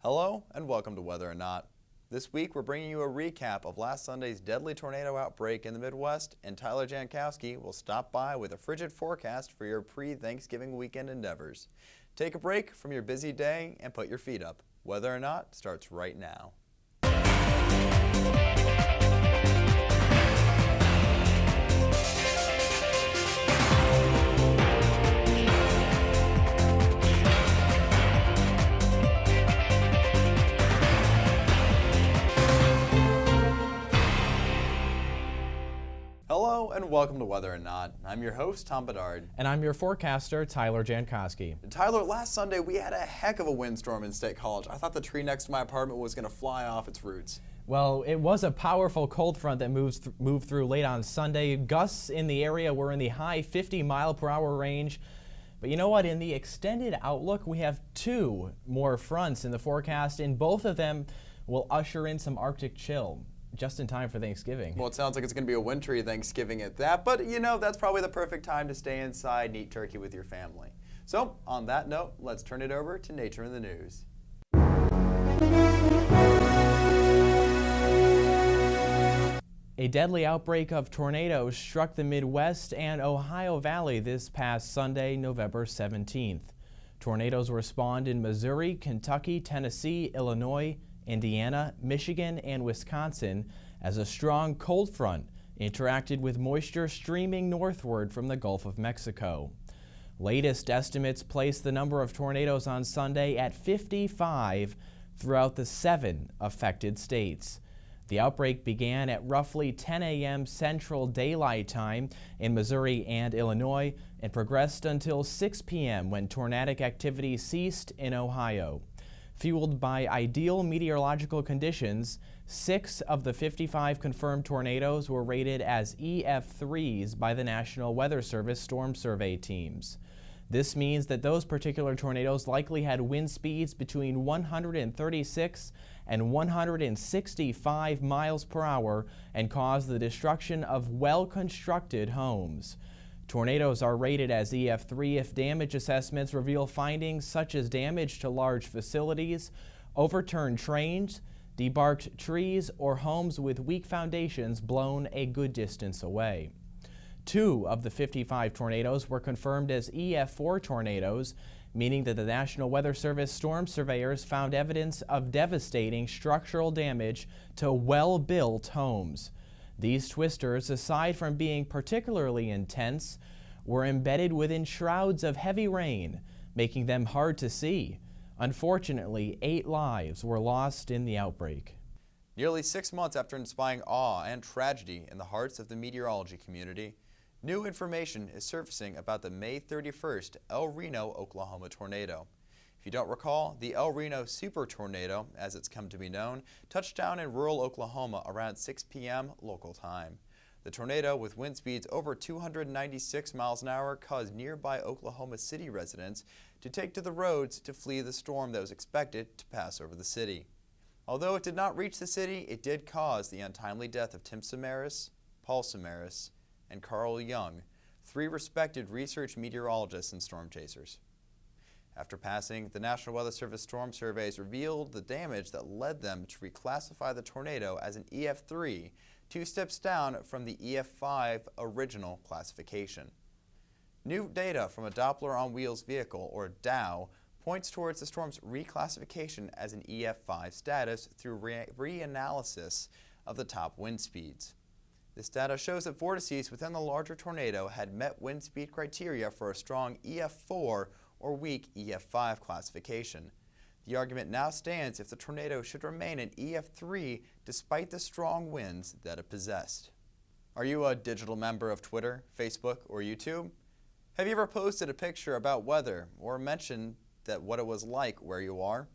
Hello and welcome to Weather or Not. This week we're bringing you a recap of last Sunday's deadly tornado outbreak in the Midwest, and Tyler Jankoski will stop by with a frigid forecast for your pre-Thanksgiving weekend endeavors. Take a break from your busy day and put your feet up. Weather or Not starts right now. Hello and welcome to Weather or Not. I'm your host, Tom Bedard. And I'm your forecaster, Tyler Jankoski. Tyler, last Sunday we had a heck of a windstorm in State College. I thought the tree next to my apartment was going to fly off its roots. Well, it was a powerful cold front that moved through late on Sunday. Gusts in the area were in the high 50-mile-per-hour range. But you know what? In the extended outlook, we have two more fronts in the forecast, and both of them will usher in some Arctic chill. Just in time for Thanksgiving. Well, it sounds like it's going to be a wintry Thanksgiving at that, but you know, that's probably the perfect time to stay inside and eat turkey with your family. So, on that note, let's turn it over to Nature in the News. A deadly outbreak of tornadoes struck the Midwest and Ohio Valley this past Sunday, November 17th. Tornadoes were spawned in Missouri, Kentucky, Tennessee, Illinois, Indiana, Michigan, and Wisconsin as a strong cold front interacted with moisture streaming northward from the Gulf of Mexico. Latest estimates place the number of tornadoes on Sunday at 55 throughout the 7 affected states. The outbreak began at roughly 10 a.m. Central Daylight Time in Missouri and Illinois and progressed until 6 p.m. when tornadic activity ceased in Ohio. Fueled by ideal meteorological conditions, 6 of the 55 confirmed tornadoes were rated as EF3s by the National Weather Service storm survey teams. This means that those particular tornadoes likely had wind speeds between 136 and 165 miles per hour and caused the destruction of well-constructed homes. Tornadoes are rated as EF3 if damage assessments reveal findings such as damage to large facilities, overturned trains, debarked trees, or homes with weak foundations blown a good distance away. 2 of the 55 tornadoes were confirmed as EF4 tornadoes, meaning that the National Weather Service storm surveyors found evidence of devastating structural damage to well-built homes. These twisters, aside from being particularly intense, were embedded within shrouds of heavy rain, making them hard to see. Unfortunately, 8 lives were lost in the outbreak. Nearly 6 months after inspiring awe and tragedy in the hearts of the meteorology community, new information is surfacing about the May 31st El Reno, Oklahoma tornado. If you don't recall, the El Reno super tornado, as it's come to be known, touched down in rural Oklahoma around 6 p.m. local time. The tornado, with wind speeds over 296 miles an hour, caused nearby Oklahoma City residents to take to the roads to flee the storm that was expected to pass over the city. Although it did not reach the city, it did cause the untimely death of Tim Samaras, Paul Samaras, and Carl Young, 3 respected research meteorologists and storm chasers. After passing, the National Weather Service storm surveys revealed the damage that led them to reclassify the tornado as an EF3, 2 steps down from the EF5 original classification. New data from a Doppler on Wheels vehicle, or DOW, points towards the storm's reclassification as an EF5 status through reanalysis of the top wind speeds. This data shows that vortices within the larger tornado had met wind speed criteria for a strong EF4 or weak EF5 classification. The argument now stands if the tornado should remain an EF3 despite the strong winds that it possessed. Are you a digital member of Twitter, Facebook, or YouTube? Have you ever posted a picture about weather or mentioned what it was like where you are?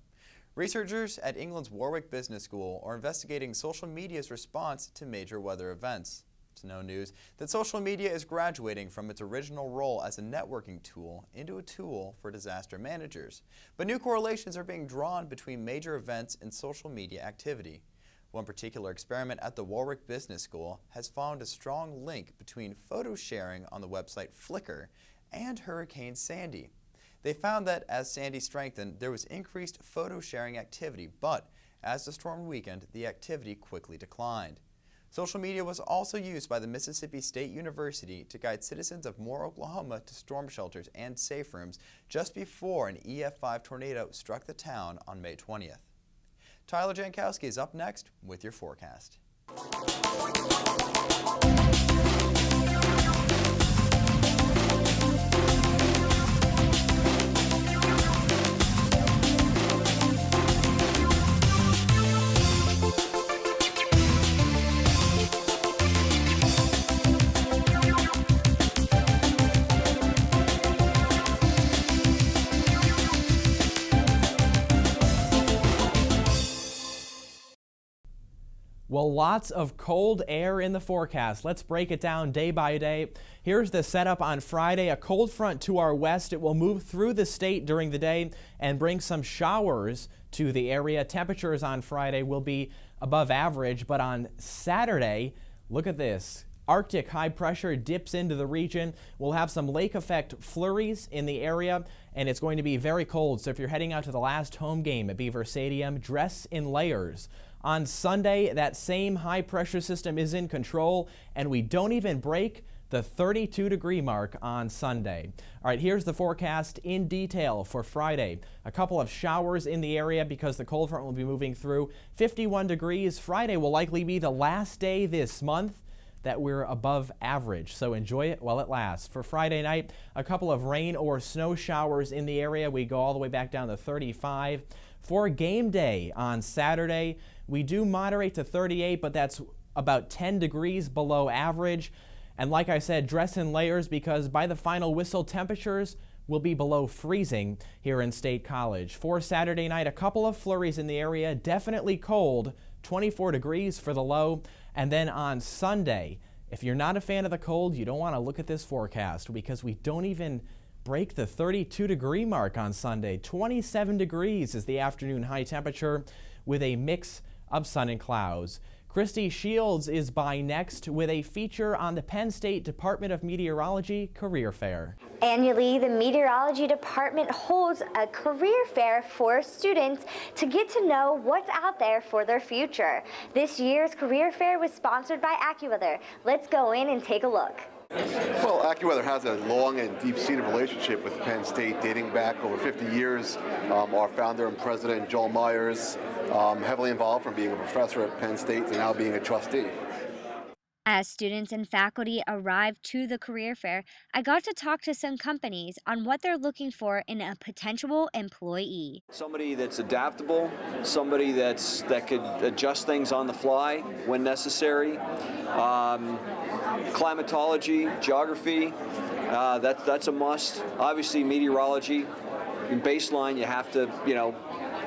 Researchers at England's Warwick Business School are investigating social media's response to major weather events. It's no news that social media is graduating from its original role as a networking tool into a tool for disaster managers. But new correlations are being drawn between major events and social media activity. One particular experiment at the Warwick Business School has found a strong link between photo sharing on the website Flickr and Hurricane Sandy. They found that as Sandy strengthened, there was increased photo sharing activity, but as the storm weakened, the activity quickly declined. Social media was also used by the Mississippi State University to guide citizens of Moore, Oklahoma to storm shelters and safe rooms just before an EF5 tornado struck the town on May 20th. Tyler Jankoski is up next with your forecast. Well, lots of cold air in the forecast. Let's break it down day by day. Here's the setup on Friday. A cold front to our west. It will move through the state during the day and bring some showers to the area. Temperatures on Friday will be above average, but on Saturday, look at this. Arctic high pressure dips into the region. We'll have some lake effect flurries in the area, and it's going to be very cold. So if you're heading out to the last home game at Beaver Stadium, dress in layers. On Sunday, that same high pressure system is in control, and we don't even break the 32-degree mark on Sunday. All right, here's the forecast in detail for Friday. A couple of showers in the area because the cold front will be moving through. 51 degrees. Friday will likely be the last day this month that we're above average, so enjoy it while it lasts. For Friday night, a couple of rain or snow showers in the area. We go all the way back down to 35. For game day on Saturday, we do moderate to 38, but that's about 10 degrees below average. And like I said, dress in layers because by the final whistle, temperatures will be below freezing here in State College. For Saturday night, a couple of flurries in the area, definitely cold, 24 degrees for the low. And then on Sunday, if you're not a fan of the cold, you don't want to look at this forecast because we don't even break the 32-degree mark on Sunday. 27 degrees is the afternoon high temperature with a mix of sun and clouds. Christy Shields is by next with a feature on the Penn State Department of Meteorology Career Fair. Annually, the Meteorology Department holds a career fair for students to get to know what's out there for their future. This year's career fair was sponsored by AccuWeather. Let's go in and take a look. Well, AccuWeather has a long and deep-seated relationship with Penn State dating back over 50 years. Our founder and president, Joel Myers, heavily involved from being a professor at Penn State to now being a trustee. As students and faculty arrived to the career fair, I got to talk to some companies on what they're looking for in a potential employee. Somebody that's adaptable, somebody that could adjust things on the fly when necessary. Climatology, geography, that's a must. Obviously, meteorology. In baseline, you have to,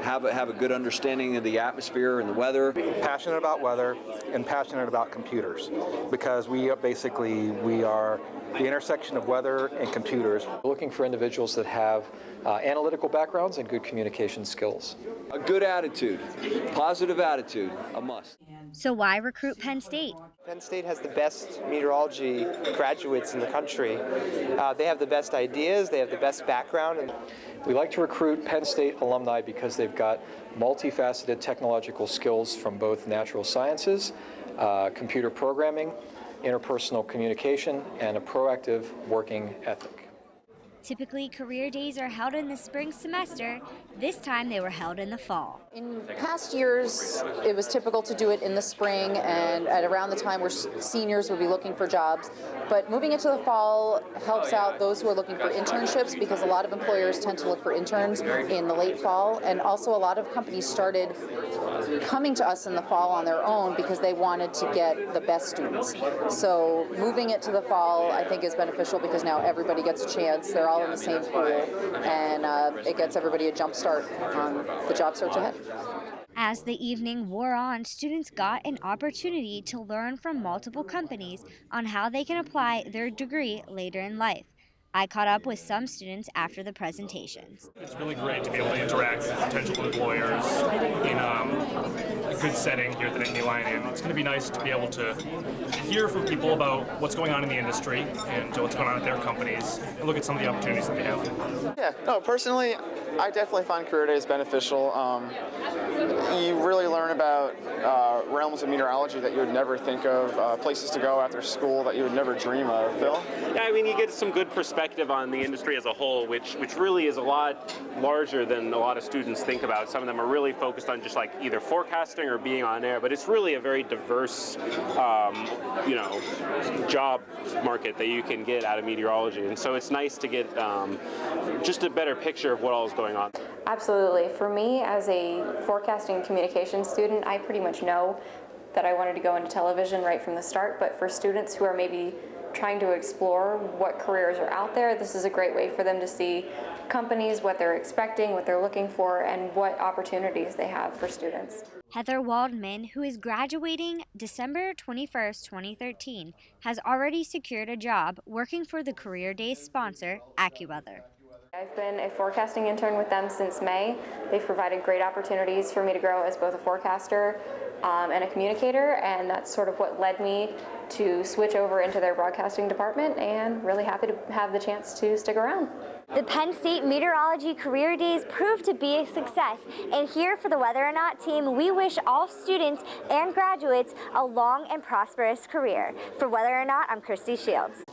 have a good understanding of the atmosphere and the weather. Passionate about weather and passionate about computers because we are the intersection of weather and computers. We're looking for individuals that have analytical backgrounds and good communication skills. A good attitude, positive attitude, a must. So why recruit Penn State? Penn State has the best meteorology graduates in the country. They have the best ideas, they have the best background. And we like to recruit Penn State alumni because they've got multifaceted technological skills from both natural sciences, computer programming, interpersonal communication, and a proactive working ethic. Typically, career days are held in the spring semester. This time they were held in the fall. In past years, it was typical to do it in the spring and at around the time where seniors would be looking for jobs. But moving into the fall helps out those who are looking for internships because a lot of employers tend to look for interns in the late fall. And also a lot of companies started coming to us in the fall on their own because they wanted to get the best students. So moving it to the fall, I think, is beneficial because now everybody gets a chance. They're all in the same pool, and it gets everybody a jump start on the job search ahead. As the evening wore on, students got an opportunity to learn from multiple companies on how they can apply their degree later in life. I caught up with some students after the presentations. It's really great to be able to interact with potential employers in good setting here at the Nittany Lion Inn. It's going to be nice to be able to hear from people about what's going on in the industry and what's going on at their companies, and look at some of the opportunities that they have. Yeah, no, personally, I definitely find career days beneficial. You really learn about realms of meteorology that you would never think of, places to go after school that you would never dream of. Phil? Yeah, I mean, you get some good perspective on the industry as a whole, which really is a lot larger than a lot of students think about. Some of them are really focused on just like either forecasting or being on air, but it's really a very diverse, job market that you can get out of meteorology. And so it's nice to get just a better picture of what all is going on. Absolutely. For me, as a forecasting and communications student, I pretty much know that I wanted to go into television right from the start, but for students who are maybe trying to explore what careers are out there, this is a great way for them to see companies, what they're expecting, what they're looking for, and what opportunities they have for students. Heather Waldman, who is graduating December 21st, 2013, has already secured a job working for the Career Days sponsor, AccuWeather. I've been a forecasting intern with them since May. They've provided great opportunities for me to grow as both a forecaster and a communicator, and that's sort of what led me to switch over into their broadcasting department, and really happy to have the chance to stick around. The Penn State Meteorology Career Days proved to be a success, and here for the Whether or Not team, we wish all students and graduates a long and prosperous career. For Whether or Not, I'm Christy Shields.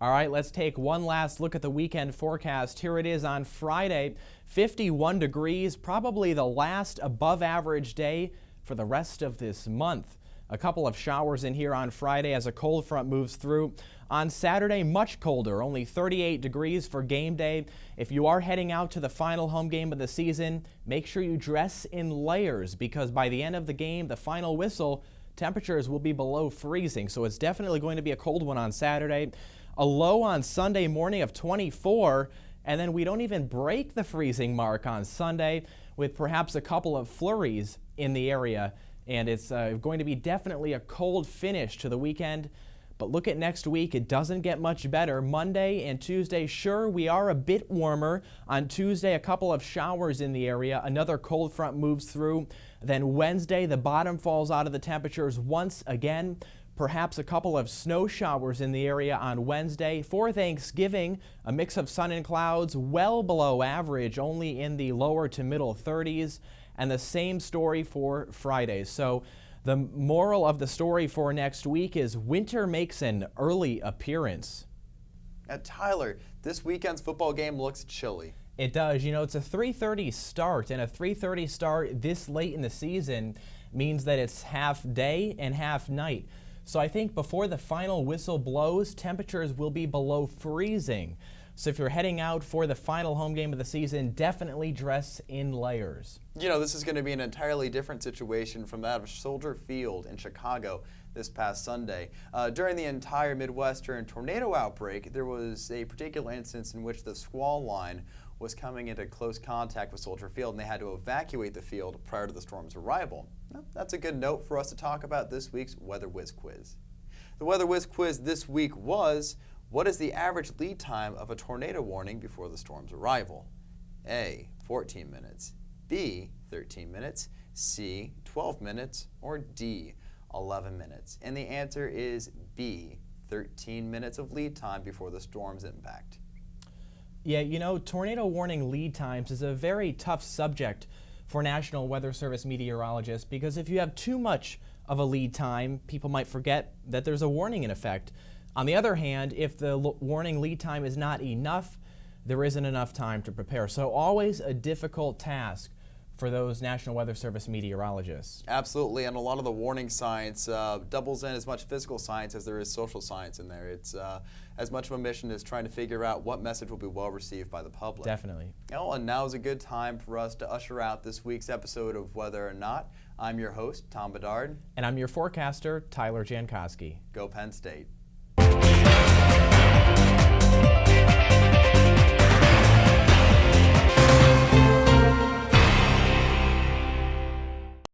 All right, let's take one last look at the weekend forecast. Here it is on Friday, 51 degrees, probably the last above average day for the rest of this month. A couple of showers in here on Friday as a cold front moves through. On Saturday, much colder, only 38 degrees for game day. If you are heading out to the final home game of the season, make sure you dress in layers, because by the end of the game, the final whistle, temperatures will be below freezing. So it's definitely going to be a cold one on Saturday. A low on Sunday morning of 24, and then we don't even break the freezing mark on Sunday, with perhaps a couple of flurries in the area. And it's going to be definitely a cold finish to the weekend. But look at next week, it doesn't get much better. Monday and Tuesday, sure, we are a bit warmer. On Tuesday, a couple of showers in the area. Another cold front moves through. Then Wednesday, the bottom falls out of the temperatures once again. Perhaps a couple of snow showers in the area on Wednesday. For Thanksgiving, a mix of sun and clouds, well below average, only in the lower to middle 30s. And the same story for Friday. So the moral of the story for next week is winter makes an early appearance. Tyler, this weekend's football game looks chilly. It does. You know, it's a 3:30 start, and a 3:30 start this late in the season means that it's half day and half night. So I think before the final whistle blows, temperatures will be below freezing. So if you're heading out for the final home game of the season, definitely dress in layers. You know, this is going to be an entirely different situation from that of Soldier Field in Chicago this past Sunday. During the entire Midwestern tornado outbreak, there was a particular instance in which the squall line was coming into close contact with Soldier Field, and they had to evacuate the field prior to the storm's arrival. Well, that's a good note for us to talk about this week's Weather Whiz Quiz. The Weather Whiz Quiz this week was, what is the average lead time of a tornado warning before the storm's arrival? A, 14 minutes, B, 13 minutes, C, 12 minutes, or D, 11 minutes. And the answer is B, 13 minutes of lead time before the storm's impact. Yeah, you know, tornado warning lead times is a very tough subject for National Weather Service meteorologists, because if you have too much of a lead time, people might forget that there's a warning in effect. On the other hand, if the warning lead time is not enough, there isn't enough time to prepare. So always a difficult task for those National Weather Service meteorologists. Absolutely, and a lot of the warning science doubles in as much physical science as there is social science in there. It's as much of a mission as trying to figure out what message will be well received by the public. Definitely. Oh, and now is a good time for us to usher out this week's episode of Whether or Not. I'm your host, Tom Bedard. And I'm your forecaster, Tyler Jankoski. Go Penn State.